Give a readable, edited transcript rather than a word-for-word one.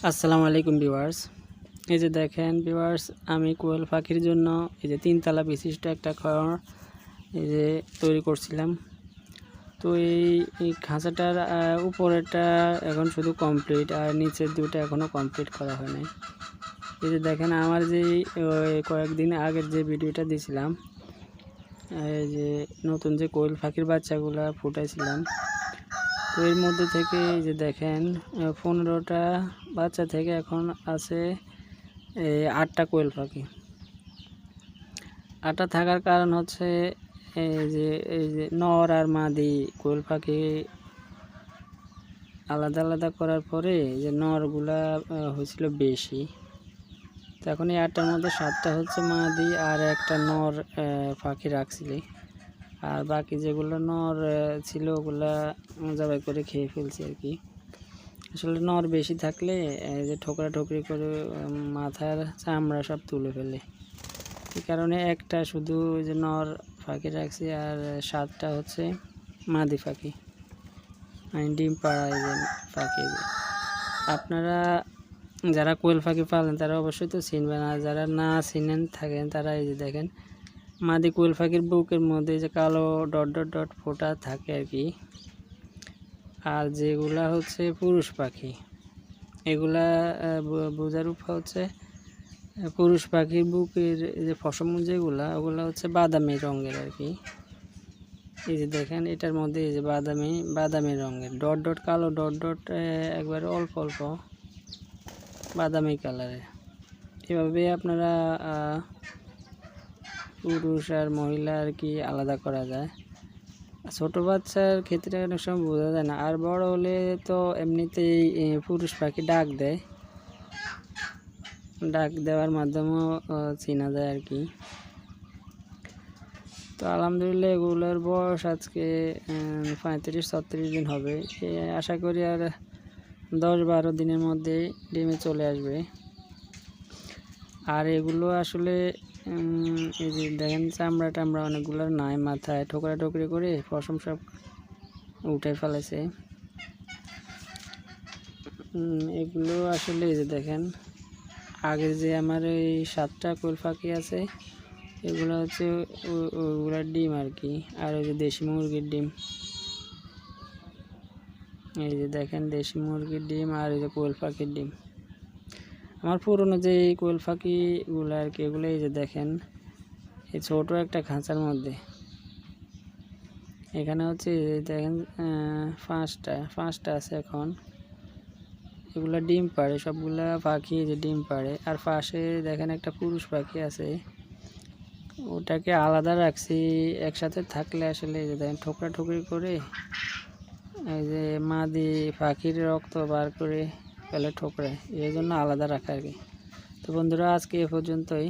আসসালামু আলাইকুম ভিউয়ার্স। এই যে দেখেন ভিউয়ার্স, আমি কোয়েল পাখির জন্য এই যে 3 তলা বিশিষ্ট একটা ঘর এই যে তৈরি করছিলাম। তো এই খাঁচাটার উপরেরটা এখন শুধু কমপ্লিট, আর নিচের দুটো এখনও কমপ্লিট করা হয় নাই। এই যে দেখেন আমার যে কয়েকদিন আগের যে ভিডিওটা দিয়েছিলাম, এই যে নতুন যে কোয়েল পাখির বাচ্চাগুলা ফুটাইছিলাম, তো এর মধ্যে থেকে এই যে দেখেন 15টা বাচ্চা থেকে এখন আছে 8টা কোয়েল পাখি। 8টা থাকার কারণ হচ্ছে এই যে নর আর মাদি কোয়েল পাখি আলাদা আলাদা করার পরে যে নরগুলা হয়েছিল বেশি। তো এখন এই 8টার মধ্যে 7টা হচ্ছে মাদি আর একটা নর পাখি রাখছিলি, আর বাকি যেগুলো নর ছিল ওগুলা জবাই করে খেয়ে ফেলছি আর কি। আসলে নর বেশি থাকলে যে ঠোকরা ঠোকরি করে মাথার চামড়া সব তুলে ফেলে, এই কারণে একটা শুধু যে নর পাখি রাখছি, আর 7টা হচ্ছে মাদি পাখি, মানে ডিম পাড়া এই যে পাখি। আপনারা যারা কোয়েল পাখি পালেন তারা অবশ্যই তো চিনবেন, আর যারা না চিনেন থাকেন তারা এই যে দেখেন মাদি কোয়েল পাখির বুকের মধ্যে যে কালো ডট ডট ডট ফোঁটা থাকে আর কি। আর যেগুলা হচ্ছে পুরুষ পাখি, এগুলা বোঝার উপায় হচ্ছে পুরুষ পাখির বুকের যে পশম যেগুলা ওগুলা হচ্ছে বাদামি রঙের আর কি। এই যে দেখেন এটার মধ্যে এই যে বাদামি রঙের ডট ডট কালো ডট ডট একবারে অল্প অল্প বাদামি কালারের। এভাবে আপনারা পুরুষ আর মহিলা আর কি আলাদা করা যায়। ছোট বাচ্চার ক্ষেত্রে অনেক সময় বোঝা যায় না, আর বড় হলে তো এমনিতেই পুরুষ পাখি ডাক দেয়, ডাক দেওয়ার মাধ্যমেও চেনা যায় আর কি। তো আলহামদুলিল্লাহ এগুলোর বয়স আজকে 35-36 দিন হবে। আশা করি আর 10-12 দিনের মধ্যে ডিমে চলে আসবে। আর এগুলো আসলে এই যে দেখেন চামড়া টামড়া অনেকগুলোর নাই, মাথায় ঠোকরা ঠোকরি করে পশম সব উঠে ফেলেছে। এগুলো আসলে এই যে দেখেন আগে যে আমার এই 7টা কোয়েল পাখি আছে, এগুলো হচ্ছে ওগুলার ডিম আর কি। আর ওই যে দেশি মুরগির ডিম, এই যে দেখেন দেশি মুরগির ডিম আর এই যে কোয়েল পাখির ডিম। আমার পুরনো যে কোয়েল পাখিগুলো আর কি, এগুলো এই যে দেখেন এই ছোট একটা খাঁচার মধ্যে, এখানে হচ্ছে দেখেন 5টা আছে এখন। এগুলা ডিম পাড়ে, সবগুলা পাখি যে ডিম পাড়ে। আর পাশে দেখেন একটা পুরুষ পাখি আছে, ওটাকে আলাদা রাখছি। একসাথে থাকলে আসলে এই যে দেখেন ঠোকরা ঠোকরি করে এই যে মাদি পাখির রক্ত বার করে ফেলে ঠোকরায়, এই জন্য আলাদা রাখা আর কি। তো বন্ধুরা আজকে এ পর্যন্তই।